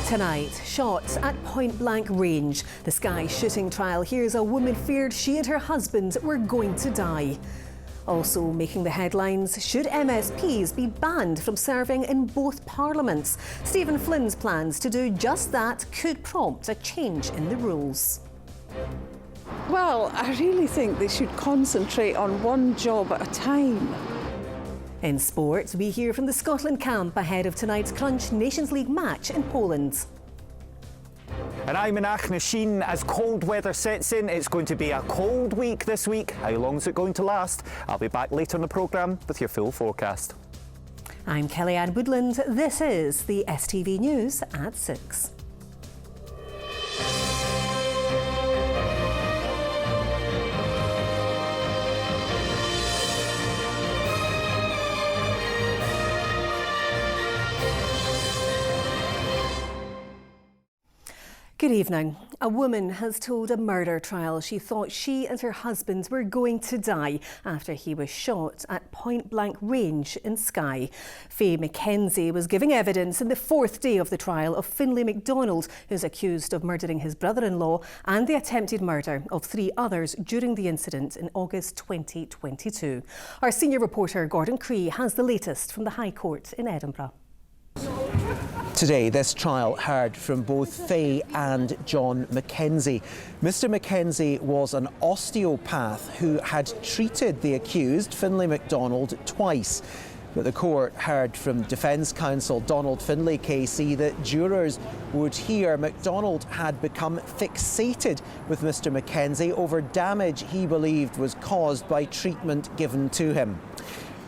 Tonight, shots at point-blank range. The Skye shooting trial hears a woman feared she and her husband were going to die. Also making the headlines, should MSPs be banned from serving in both parliaments? Stephen Flynn's plans to do just that could prompt a change in the rules. Well, I really think they should concentrate on one job at a time. In sport, we hear from the Scotland camp ahead of tonight's Crunch Nations League match in Poland. And I'm in Achnasin as cold weather sets in. It's going to be a cold week this week. How long is it going to last? I'll be back later in the programme with your full forecast. I'm Kellyanne Woodland. This is the STV News at 6. Good evening. A woman has told a murder trial she thought she and her husband were going to die after he was shot at point-blank range in Skye. Faye Mackenzie was giving evidence in the fourth day of the trial of Finlay MacDonald, who's accused of murdering his brother-in-law and the attempted murder of 3 others during the incident in August 2022. Our senior reporter Gordon Cree has the latest from the High Court in Edinburgh. Today, this trial heard from both Faye and John Mackenzie. Mr Mackenzie was an osteopath who had treated the accused, Finlay MacDonald, twice. But the court heard from Defence Counsel Donald Finlay KC that jurors would hear MacDonald had become fixated with Mr Mackenzie over damage he believed was caused by treatment given to him.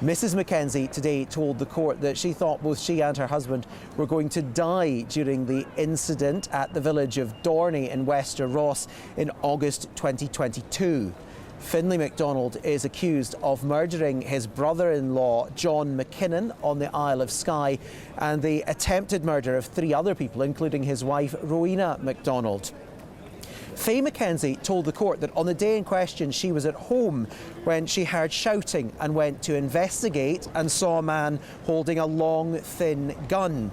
Mrs Mackenzie today told the court that she thought both she and her husband were going to die during the incident at the village of Dorney in Wester Ross in August 2022. Finlay MacDonald is accused of murdering his brother-in-law John McKinnon on the Isle of Skye and the attempted murder of 3 other people, including his wife Rowena MacDonald. Faye Mackenzie told the court that on the day in question she was at home when she heard shouting and went to investigate and saw a man holding a long, thin gun.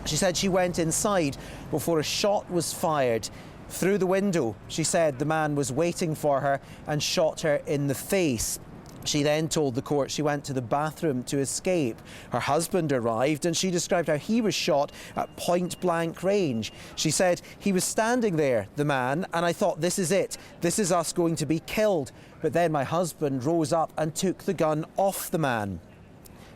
She said she went inside before a shot was fired. Through the window, she said the man was waiting for her and shot her in the face. She then told the court she went to the bathroom to escape. Her husband arrived and she described how he was shot at point-blank range. She said, "He was standing there, the man, and I thought, this is it. This is us going to be killed. But then my husband rose up and took the gun off the man."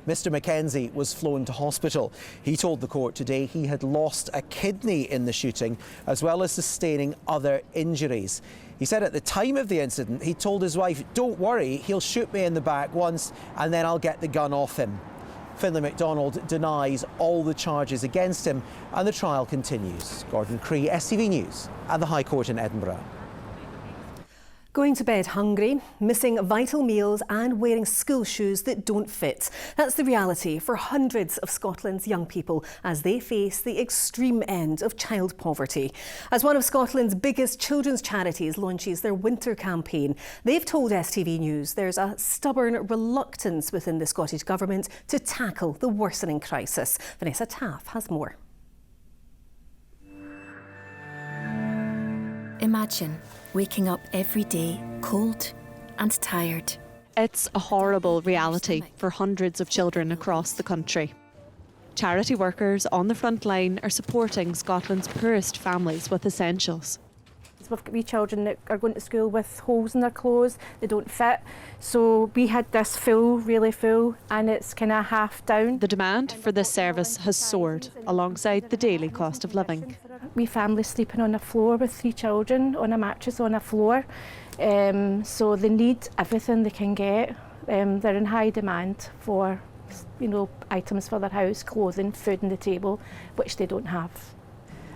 Mr Mackenzie was flown to hospital. He told the court today he had lost a kidney in the shooting, as well as sustaining other injuries. He said at the time of the incident, he told his wife, "Don't worry, he'll shoot me in the back once and then I'll get the gun off him." Finlay MacDonald denies all the charges against him and the trial continues. Gordon Cree, STV News at the High Court in Edinburgh. Going to bed hungry, missing vital meals and wearing school shoes that don't fit. That's the reality for hundreds of Scotland's young people as they face the extreme end of child poverty. As one of Scotland's biggest children's charities launches their winter campaign, they've told STV News there's a stubborn reluctance within the Scottish Government to tackle the worsening crisis. Vanessa Taff has more. Imagine waking up every day cold and tired. It's a horrible reality for hundreds of children across the country. Charity workers on the front line are supporting Scotland's poorest families with essentials. We've got wee children that are going to school with holes in their clothes, they don't fit. So we had this full, really full, and it's kind of half down. The demand for this service has soared alongside the daily cost of living. We families sleeping on a floor with 3 children on a mattress on a floor. So they need everything they can get. They're in high demand for, items for their house, clothing, food on the table, which they don't have.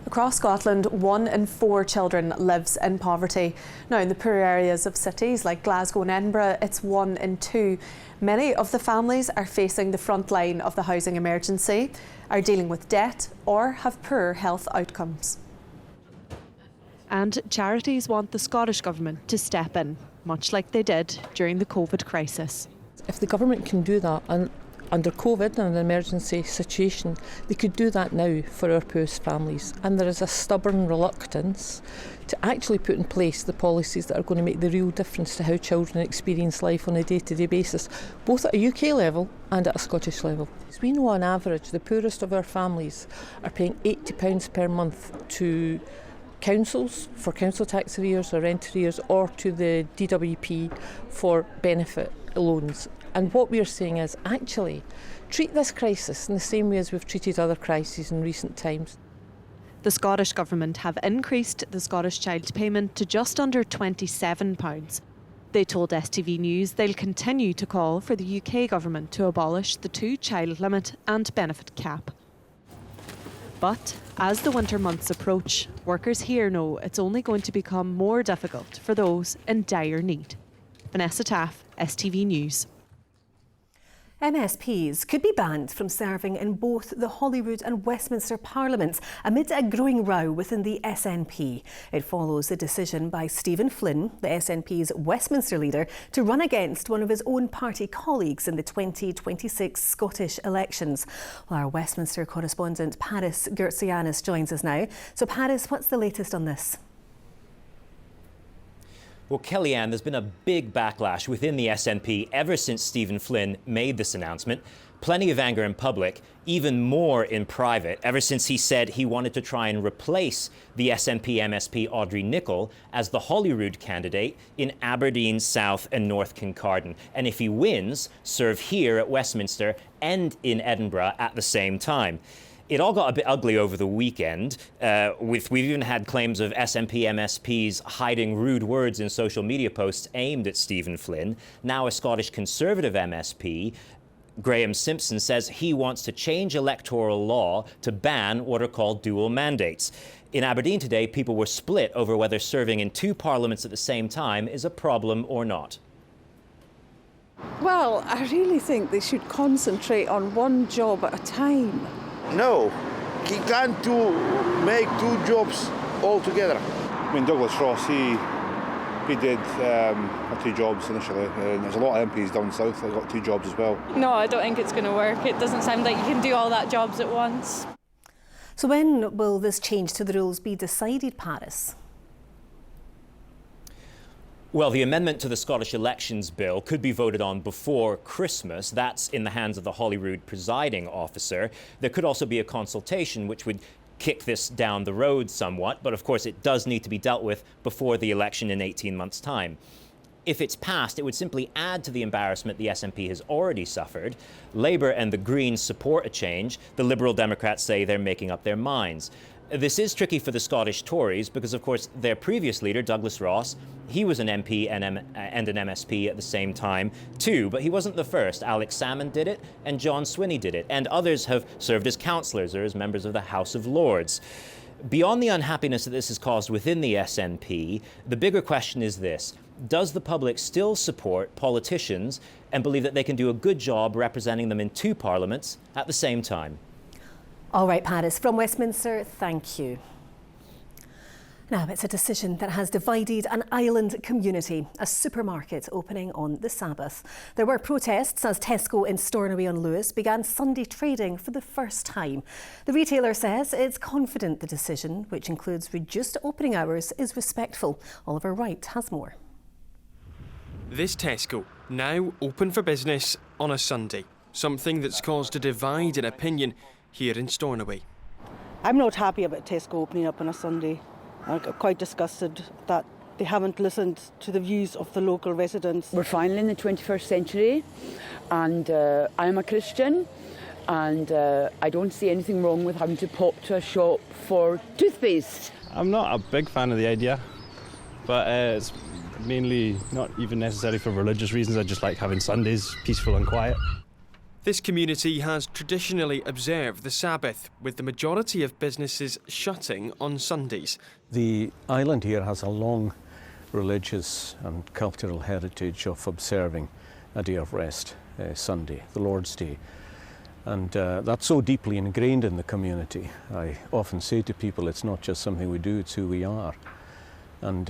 Across Scotland, 1 in 4 children lives in poverty. Now, in the poor areas of cities like Glasgow and Edinburgh, it's 1 in 2. Many of the families are facing the front line of the housing emergency, are dealing with debt or have poor health outcomes. And charities want the Scottish Government to step in, much like they did during the COVID crisis. If the government can do that, and under COVID and an emergency situation, they could do that now for our poorest families. And there is a stubborn reluctance to actually put in place the policies that are going to make the real difference to how children experience life on a day-to-day basis, both at a UK level and at a Scottish level. As we know, on average, the poorest of our families are paying £80 per month to councils for council tax arrears or rent arrears, or to the DWP for benefit loans. And what we're saying is, actually, treat this crisis in the same way as we've treated other crises in recent times. The Scottish Government have increased the Scottish Child Payment to just under £27. They told STV News they'll continue to call for the UK Government to abolish the 2-child limit and benefit cap. But as the winter months approach, workers here know it's only going to become more difficult for those in dire need. Vanessa Taff, STV News. MSPs could be banned from serving in both the Holyrood and Westminster Parliaments amid a growing row within the SNP. It follows the decision by Stephen Flynn, the SNP's Westminster leader, to run against one of his own party colleagues in the 2026 Scottish elections. Well, our Westminster correspondent Paris Gertsianis joins us now. So Paris, what's the latest on this? Well, Kellyanne, there's been a big backlash within the SNP ever since Stephen Flynn made this announcement. Plenty of anger in public, even more in private, ever since he said he wanted to try and replace the SNP MSP Audrey Nicholl as the Holyrood candidate in Aberdeen, South and North Kincardine. And if he wins, serve here at Westminster and in Edinburgh at the same time. It all got a bit ugly over the weekend. We've even had claims of SNP MSPs hiding rude words in social media posts aimed at Stephen Flynn. Now a Scottish Conservative MSP, Graham Simpson, says he wants to change electoral law to ban what are called dual mandates. In Aberdeen today, people were split over whether serving in 2 parliaments at the same time is a problem or not. Well, I really think they should concentrate on one job at a time. No, he can't make 2 jobs all together. I mean, Douglas Ross, he did 2 jobs initially, and there's a lot of MPs down south that got 2 jobs as well. No, I don't think it's going to work. It doesn't sound like you can do all that jobs at once. So when will this change to the rules be decided, Paris? Well, the amendment to the Scottish Elections Bill could be voted on before Christmas. That's in the hands of the Holyrood presiding officer. There could also be a consultation which would kick this down the road somewhat, but of course it does need to be dealt with before the election in 18 months' time. If it's passed, it would simply add to the embarrassment the SNP has already suffered. Labour and the Greens support a change. The Liberal Democrats say they're making up their minds. This is tricky for the Scottish Tories because, of course, their previous leader, Douglas Ross, he was an MP and an MSP at the same time too, but he wasn't the first. Alex Salmond did it and John Swinney did it, and others have served as councillors or as members of the House of Lords. Beyond the unhappiness that this has caused within the SNP, the bigger question is this: does the public still support politicians and believe that they can do a good job representing them in 2 parliaments at the same time? All right, Paris, from Westminster, thank you. Now, it's a decision that has divided an island community, a supermarket opening on the Sabbath. There were protests as Tesco in Stornoway-on-Lewis began Sunday trading for the first time. The retailer says it's confident the decision, which includes reduced opening hours, is respectful. Oliver Wright has more. This Tesco, now open for business on a Sunday, something that's caused a divide in opinion here in Stornoway. I'm not happy about Tesco opening up on a Sunday. I'm quite disgusted that they haven't listened to the views of the local residents. We're finally in the 21st century, and I'm a Christian, and I don't see anything wrong with having to pop to a shop for toothpaste. I'm not a big fan of the idea, but it's mainly not even necessarily for religious reasons. I just like having Sundays peaceful and quiet. This community has traditionally observed the Sabbath, with the majority of businesses shutting on Sundays. The island here has a long religious and cultural heritage of observing a day of rest, Sunday, the Lord's Day. And that's so deeply ingrained in the community. I often say to people, it's not just something we do, it's who we are. And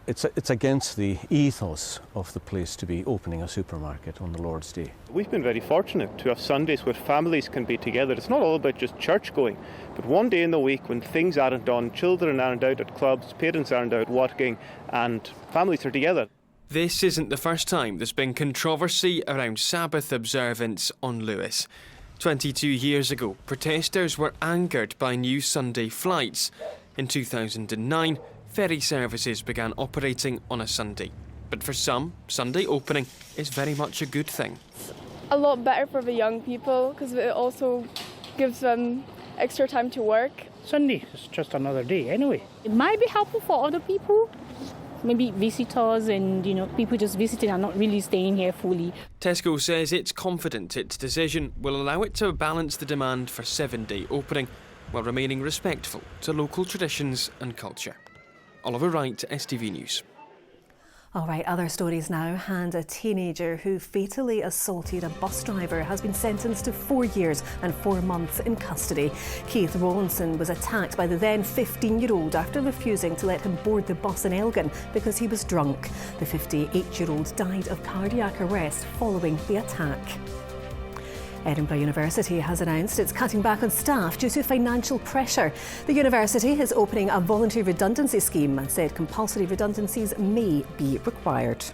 it's against the ethos of the place to be opening a supermarket on the Lord's Day. We've been very fortunate to have Sundays where families can be together. It's not all about just church going, but one day in the week when things aren't on, children aren't out at clubs, parents aren't out working, and families are together. This isn't the first time there's been controversy around Sabbath observance on Lewis. 22 years ago, protesters were angered by new Sunday flights. In 2009, ferry services began operating on a Sunday. But for some, Sunday opening is very much a good thing. A lot better for the young people because it also gives them extra time to work. Sunday is just another day anyway. It might be helpful for other people, maybe visitors and people just visiting and not really staying here fully. Tesco says it's confident its decision will allow it to balance the demand for 7-day opening while remaining respectful to local traditions and culture. Oliver Wright, STV News. All right, other stories now. And a teenager who fatally assaulted a bus driver has been sentenced to 4 years and 4 months in custody. Keith Rawlinson was attacked by the then 15-year-old after refusing to let him board the bus in Elgin because he was drunk. The 58-year-old died of cardiac arrest following the attack. Edinburgh University has announced it's cutting back on staff due to financial pressure. The university is opening a voluntary redundancy scheme and said compulsory redundancies may be required.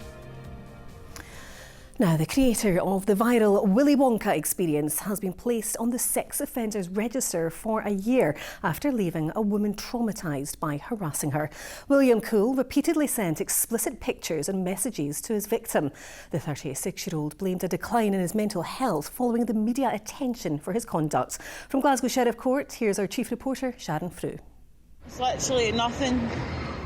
Now, the creator of the viral Willy Wonka experience has been placed on the sex offenders register for a year after leaving a woman traumatised by harassing her. William Cool repeatedly sent explicit pictures and messages to his victim. The 36-year-old blamed a decline in his mental health following the media attention for his conduct. From Glasgow Sheriff Court, here's our chief reporter, Sharon Frew. It's literally nothing.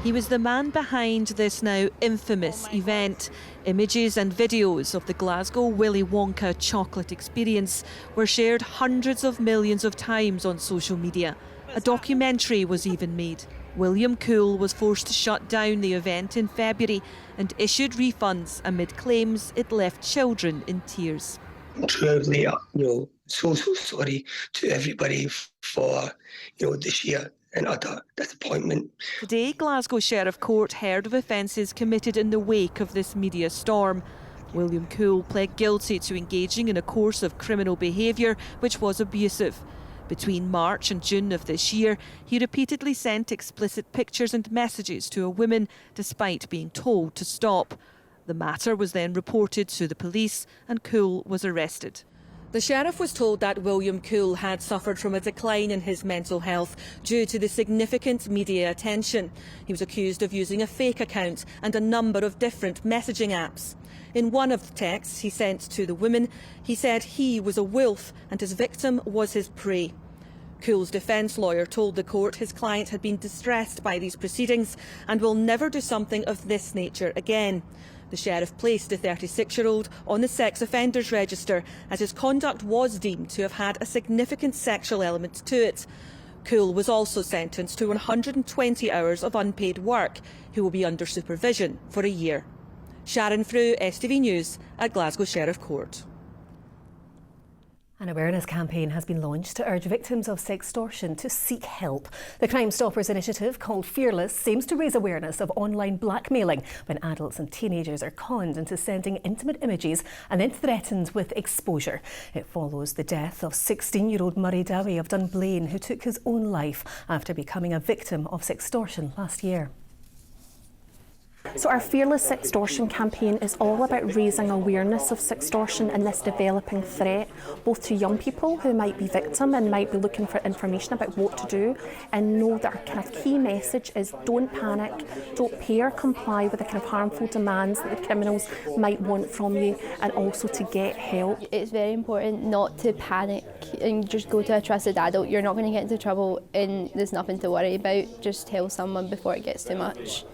He was the man behind this now infamous event. Images and videos of the Glasgow Willy Wonka chocolate experience were shared hundreds of millions of times on social media. A documentary was even made. William Cool was forced to shut down the event in February and issued refunds amid claims it left children in tears. Truly, so sorry to everybody for, the sheer and utter disappointment. Today, Glasgow Sheriff Court heard of offences committed in the wake of this media storm. William Cool pled guilty to engaging in a course of criminal behaviour which was abusive. Between March and June of this year, he repeatedly sent explicit pictures and messages to a woman despite being told to stop. The matter was then reported to the police and Cool was arrested. The sheriff was told that William Cool had suffered from a decline in his mental health due to the significant media attention. He was accused of using a fake account and a number of different messaging apps. In one of the texts he sent to the woman, he said he was a wolf and his victim was his prey. Cool's defence lawyer told the court his client had been distressed by these proceedings and will never do something of this nature again. The sheriff placed the 36-year-old on the sex offenders register as his conduct was deemed to have had a significant sexual element to it. Cool was also sentenced to 120 hours of unpaid work. He will be under supervision for a year. Sharon Frew, STV News at Glasgow Sheriff Court. An awareness campaign has been launched to urge victims of sextortion to seek help. The Crime Stoppers initiative, called Fearless, aims to raise awareness of online blackmailing when adults and teenagers are conned into sending intimate images and then threatened with exposure. It follows the death of 16-year-old Murray Dowie of Dunblane, who took his own life after becoming a victim of sextortion last year. So our Fearless Sextortion campaign is all about raising awareness of sextortion and this developing threat, both to young people who might be victim and might be looking for information about what to do, and know that our kind of key message is don't panic, don't pay or comply with the kind of harmful demands that the criminals might want from you, and also to get help. It's very important not to panic and just go to a trusted adult. You're not going to get into trouble and there's nothing to worry about. Just tell someone before it gets too much.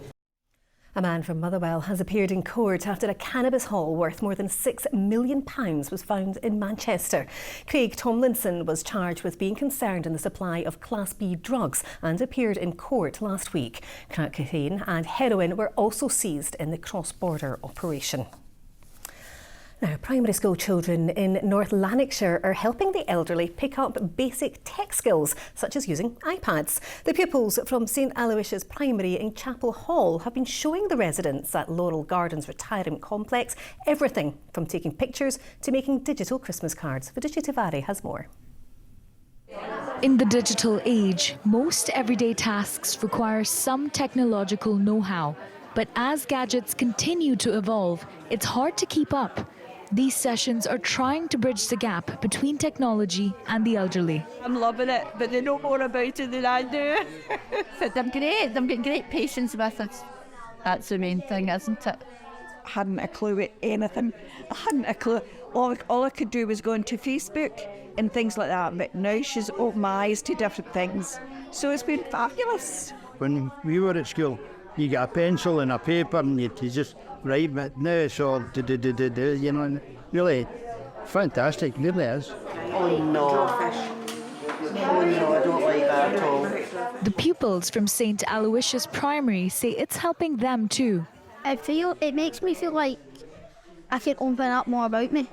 A man from Motherwell has appeared in court after a cannabis haul worth more than £6 million was found in Manchester. Craig Tomlinson was charged with being concerned in the supply of Class B drugs and appeared in court last week. Crack cocaine and heroin were also seized in the cross-border operation. Now, primary school children in North Lanarkshire are helping the elderly pick up basic tech skills, such as using iPads. The pupils from St Aloysius Primary in Chapel Hall have been showing the residents at Laurel Gardens Retirement Complex everything from taking pictures to making digital Christmas cards. Vidusha Tiwari has more. In the digital age, most everyday tasks require some technological know-how. But as gadgets continue to evolve, it's hard to keep up. These sessions are trying to bridge the gap between technology and the elderly. I'm loving it, but they know more about it than I do. They're great. They've got great patience with us. That's the main thing, isn't it? I hadn't a clue at anything. I hadn't a clue. All I could do was go into Facebook and things like that. But now she's opened my eyes to different things. So it's been fabulous. When we were at school, you got a pencil and a paper and you just write, but now it's all you know, really fantastic, really is. Oh no. Oh no, I don't like that at all. The pupils from St Aloysius Primary say it's helping them too. It makes me feel like I can open up more about me.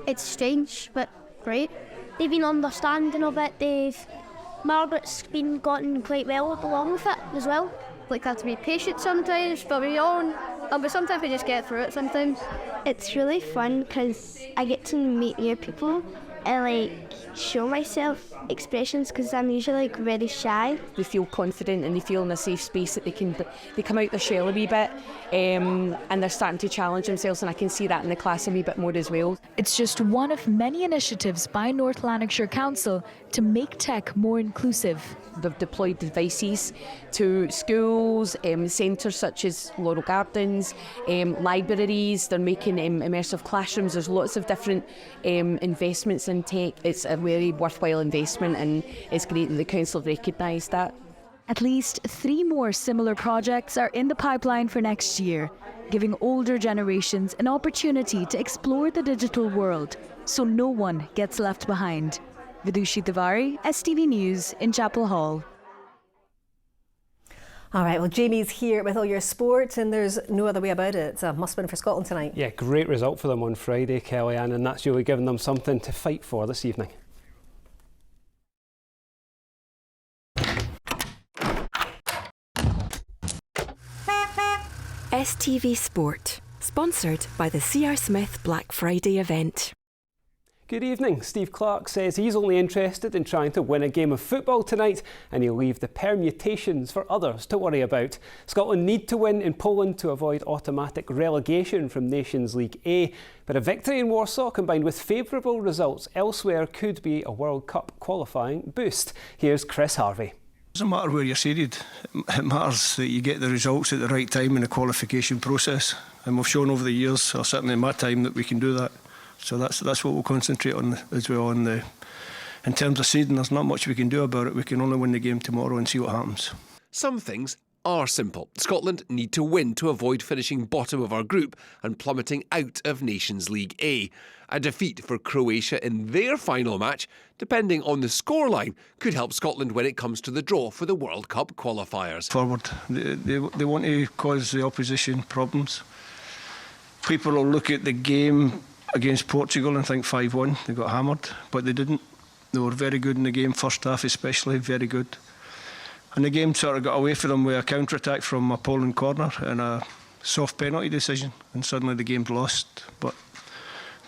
It's strange, but great. They've been understanding of it. Margaret's been gotten quite well along with it as well. Like, have to be patient sometimes, but but sometimes we just get through it sometimes. It's really fun because I get to meet new people and show myself expressions because I'm usually very shy. They feel confident and they feel in a safe space that they come out their shell a wee bit and they're starting to challenge themselves, and I can see that in the class a wee bit more as well. It's just one of many initiatives by North Lanarkshire Council to make tech more inclusive. They've deployed devices to schools, centres such as Laurel Gardens, libraries. They're making immersive classrooms. There's lots of different investments in tech. It's a very worthwhile investment, and it's great that the council have recognised that. At least 3 more similar projects are in the pipeline for next year, giving older generations an opportunity to explore the digital world, so no one gets left behind. Vidusha Tiwari, STV News in Chapel Hall. All right, well, Jamie's here with all your sport, and there's no other way about it. It's a must-win for Scotland tonight. Yeah, great result for them on Friday, Kellyanne, and that's really given them something to fight for this evening. STV Sport, sponsored by the C.R. Smith Black Friday event. Good evening. Steve Clarke says he's only interested in trying to win a game of football tonight, and he'll leave the permutations for others to worry about. Scotland need to win in Poland to avoid automatic relegation from Nations League A, but a victory in Warsaw combined with favourable results elsewhere could be a World Cup qualifying boost. Here's Chris Harvey. It doesn't matter where you're seeded, it matters that you get the results at the right time in the qualification process, and we've shown over the years, or certainly in my time, that we can do that. So that's what we'll concentrate on as well. In terms of seeding, there's not much we can do about it. We can only win the game tomorrow and see what happens. Some things are simple. Scotland need to win to avoid finishing bottom of our group and plummeting out of Nations League A. A defeat for Croatia in their final match, depending on the scoreline, could help Scotland when it comes to the draw for the World Cup qualifiers. Forward, they want to cause the opposition problems. People will look at the game against Portugal and think 5-1. They got hammered, but they didn't. They were very good in the game, first half especially, very good. And the game sort of got away from them with a counter-attack from a Poland corner and a soft penalty decision, and suddenly the game's lost. But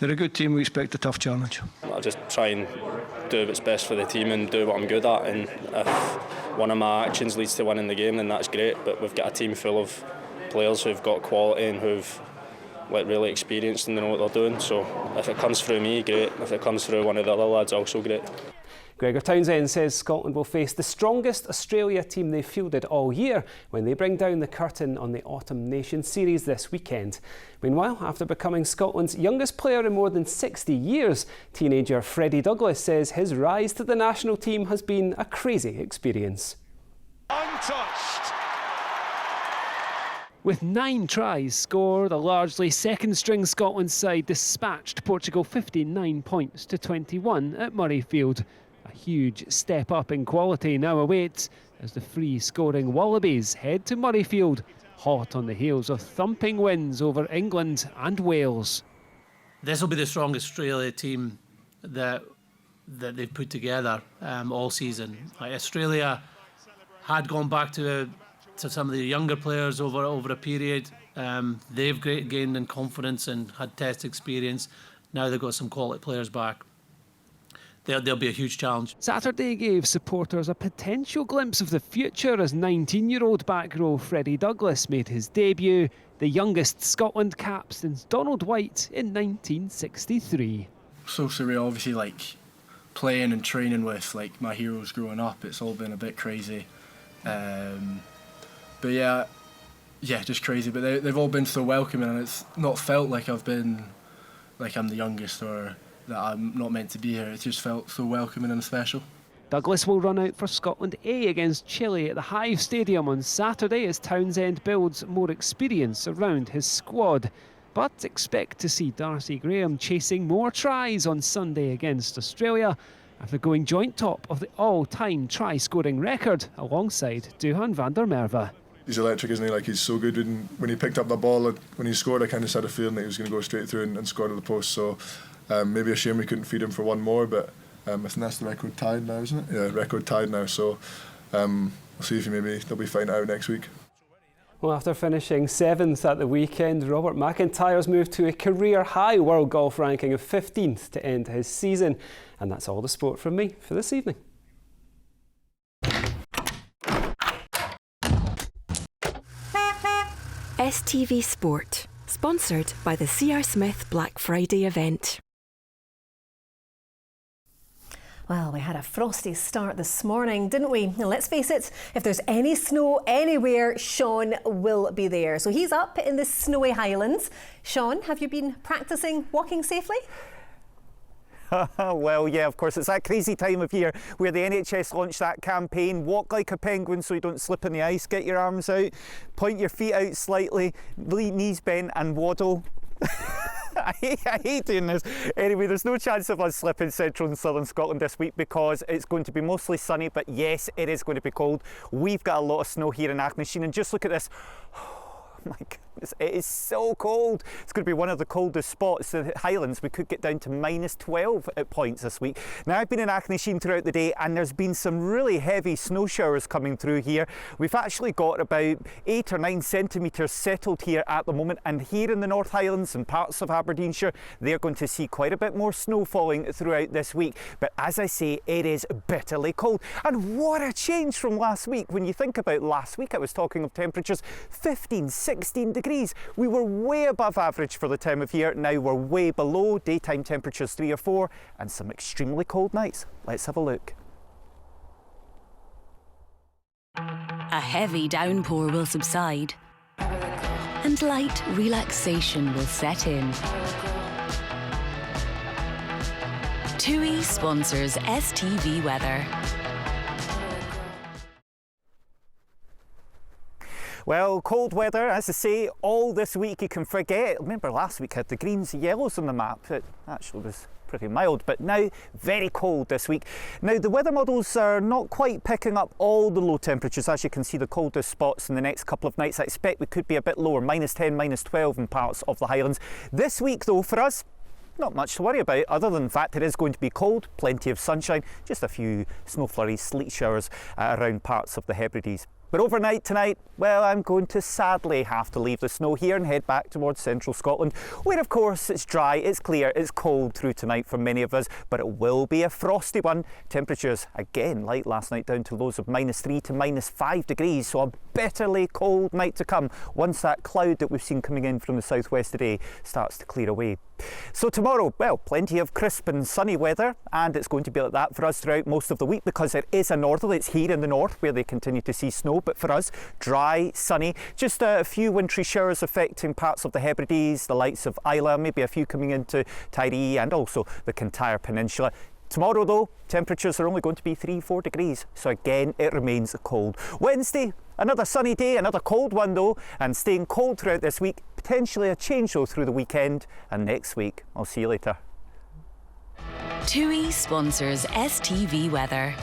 they're a good team. We expect a tough challenge. I'll just try and do what's best for the team and do what I'm good at, and if one of my actions leads to winning the game, then that's great. But we've got a team full of players who've got quality and who've really experienced and they know what they're doing. So if it comes through me, great. If it comes through one of the other lads, also great. Gregor Townsend says Scotland will face the strongest Australia team they've fielded all year when they bring down the curtain on the Autumn Nations series this weekend. Meanwhile, after becoming Scotland's youngest player in more than 60 years, teenager Freddie Douglas says his rise to the national team has been a crazy experience. Untouched. With 9 tries scored, a largely second-string Scotland side dispatched Portugal 59 points to 21 at Murrayfield. A huge step up in quality now awaits as the free-scoring Wallabies head to Murrayfield, hot on the heels of thumping wins over England and Wales. this will be the strongest Australia team that they've put together all season. Like Australia had gone back to some of the younger players over a period. They've gained in confidence and had test experience. Now they've got some quality players back. They'll be a huge challenge. Saturday gave supporters a potential glimpse of the future as 19-year-old back row Freddie Douglas made his debut, the youngest Scotland cap since Donald White in 1963. So surreal, obviously, like playing and training with like my heroes growing up. It's all been a bit crazy, but yeah, just crazy. But they've all been so welcoming, and it's not felt like I'm the youngest or that I'm not meant to be here. It just felt so welcoming and special. Douglas will run out for Scotland A against Chile at the Hive Stadium on Saturday as Townsend builds more experience around his squad. But expect to see Darcy Graham chasing more tries on Sunday against Australia after going joint top of the all-time try-scoring record alongside Duhan van der Merwe. He's electric, isn't he? Like, he's so good. When he picked up the ball, when he scored, I kind of had a feeling that he was going to go straight through and score to the post. So maybe a shame we couldn't feed him for one more, but I think that's the record tied now, isn't it? Yeah, record tied now. So we'll see if they'll be fighting it out next week. Well, after finishing 7th at the weekend, Robert McIntyre's moved to a career-high world golf ranking of 15th to end his season. And that's all the sport from me for this evening. STV Sport, sponsored by the C.R. Smith Black Friday event. Well, we had a frosty start this morning, didn't we? And let's face it, if there's any snow anywhere, Sean will be there. So he's up in the snowy Highlands. Sean, have you been practicing walking safely? Well, yeah, of course. It's that crazy time of year where the NHS launched that campaign, walk like a penguin so you don't slip in the ice, get your arms out, point your feet out slightly, knees bent and waddle. I hate doing this. Anyway, there's no chance of us slipping central and southern Scotland this week because it's going to be mostly sunny, but yes, it is going to be cold. We've got a lot of snow here in Aghnasheen, and just look at this. Oh my goodness, it is so cold. It's going to be one of the coldest spots. The Highlands, we could get down to -12 at points this week. Now, I've been in Aghnasheen throughout the day and there's been some really heavy snow showers coming through here. We've actually got about 8 or 9 centimetres settled here at the moment, and here in the North Highlands and parts of Aberdeenshire, they're going to see quite a bit more snow falling throughout this week. But as I say, it is bitterly cold. And what a change from last week. When you think about last week, I was talking of temperatures 15, 16 degrees. We were way above average for the time of year. Now we're way below. Daytime temperatures 3 or 4 and some extremely cold nights. Let's have a look. A heavy downpour will subside and light relaxation will set in. TUI sponsors STV Weather. Well, cold weather, as I say, all this week you can forget. Remember last week had the greens and yellows on the map. It actually was pretty mild, but now very cold this week. Now the weather models are not quite picking up all the low temperatures. As you can see, the coldest spots in the next couple of nights, I expect we could be a bit lower, -10, -12 in parts of the Highlands. This week though, for us, not much to worry about, other than the fact it is going to be cold, plenty of sunshine, just a few snow flurries, sleet showers around parts of the Hebrides. But overnight tonight, well, I'm going to sadly have to leave the snow here and head back towards central Scotland, where of course it's dry, it's clear, it's cold through tonight for many of us, but it will be a frosty one. Temperatures, again, like last night, down to lows of -3 to -5 degrees, so a bitterly cold night to come once that cloud that we've seen coming in from the southwest today starts to clear away. So tomorrow, well, plenty of crisp and sunny weather, and it's going to be like that for us throughout most of the week because it is a northerly. It's here in the north where they continue to see snow, but for us, dry, sunny, just a few wintry showers affecting parts of the Hebrides, the likes of Islay, maybe a few coming into Tiree and also the Kintyre Peninsula. Tomorrow though, temperatures are only going to be 3-4 degrees, so again it remains cold. Wednesday, another sunny day, another cold one though, and staying cold throughout this week, potentially a change though through the weekend and next week. I'll see you later. TUI sponsors STV Weather.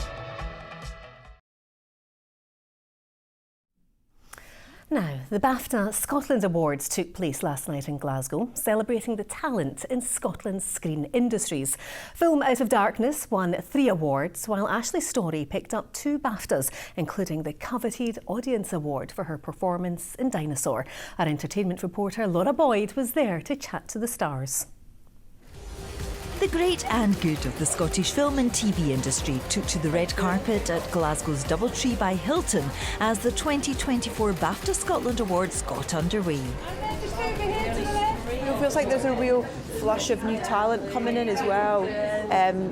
Now, the BAFTA Scotland Awards took place last night in Glasgow, celebrating the talent in Scotland's screen industries. Film Out of Darkness won 3 awards, while Ashley Storey picked up 2 BAFTAs, including the coveted Audience Award for her performance in Dinosaur. Our entertainment reporter Laura Boyd was there to chat to the stars. The great and good of the Scottish film and TV industry took to the red carpet at Glasgow's Doubletree by Hilton as the 2024 BAFTA Scotland Awards got underway. It feels like there's a real flush of new talent coming in as well,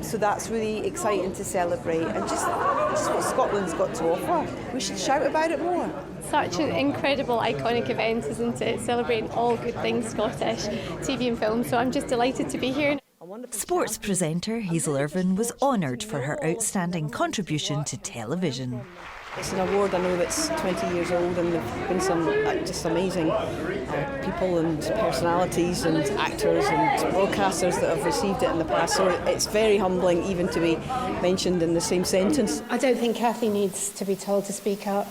so that's really exciting to celebrate, and just what Scotland's got to offer. We should shout about it more. Such an incredible, iconic event, isn't it? Celebrating all good things Scottish, TV and film, so I'm just delighted to be here. Sports presenter Hazel Irvine was honoured for her outstanding contribution to television. It's an award I know that's 20 years old, and there have been some just amazing people and personalities and actors and broadcasters that have received it in the past, so it's very humbling even to be mentioned in the same sentence. I don't think Kathy needs to be told to speak up.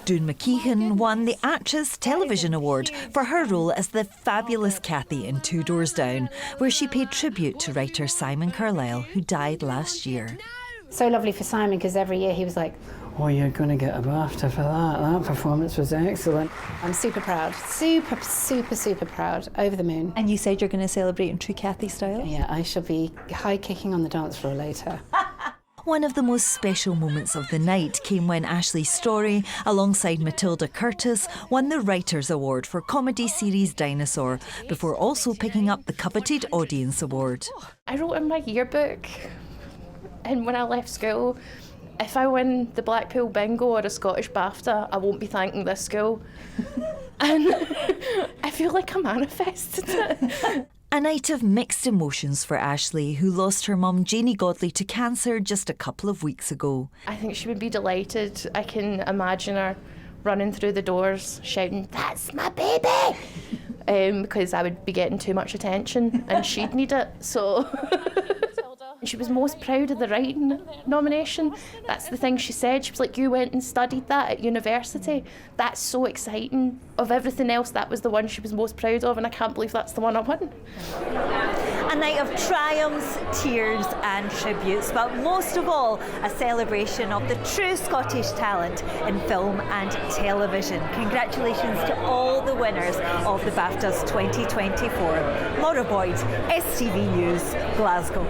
Doon McKeehan won the Actress Television Award for her role as the fabulous Kathy in Two Doors Down, where she paid tribute to writer Simon Carlyle, who died last year. So lovely for Simon, because every year he was like, "Oh, you're going to get a BAFTA for that. That performance was excellent." I'm super proud. Super proud. Over the moon. And you said you're going to celebrate in true Kathy style? Yeah, I shall be high kicking on the dance floor later. One of the most special moments of the night came when Ashley Storey, alongside Matilda Curtis, won the Writers' Award for comedy series Dinosaur, before also picking up the coveted Audience Award. I wrote in my yearbook, and when I left school, if I win the Blackpool Bingo or a Scottish BAFTA, I won't be thanking this school. And I feel like I manifested it. A night of mixed emotions for Ashley, who lost her mum Janie Godley to cancer just a couple of weeks ago. I think she would be delighted. I can imagine her running through the doors shouting, "That's my baby!" Because I would be getting too much attention and she'd need it. So she was most proud of the writing nomination. That's the thing she said. She was like, "You went and studied that at university. That's so exciting. Of everything else, that was the one she was most proud of, and I can't believe that's the one I won." A night of triumphs, tears and tributes, but most of all, a celebration of the true Scottish talent in film and television. Congratulations to all the winners of the BAFTAs 2024. Laura Boyd, STV News, Glasgow.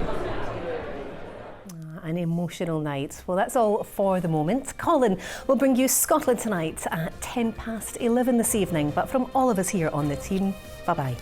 An emotional night. Well, that's all for the moment. Colin will bring you Scotland Tonight at 11:10 this evening. But from all of us here on the team, bye-bye.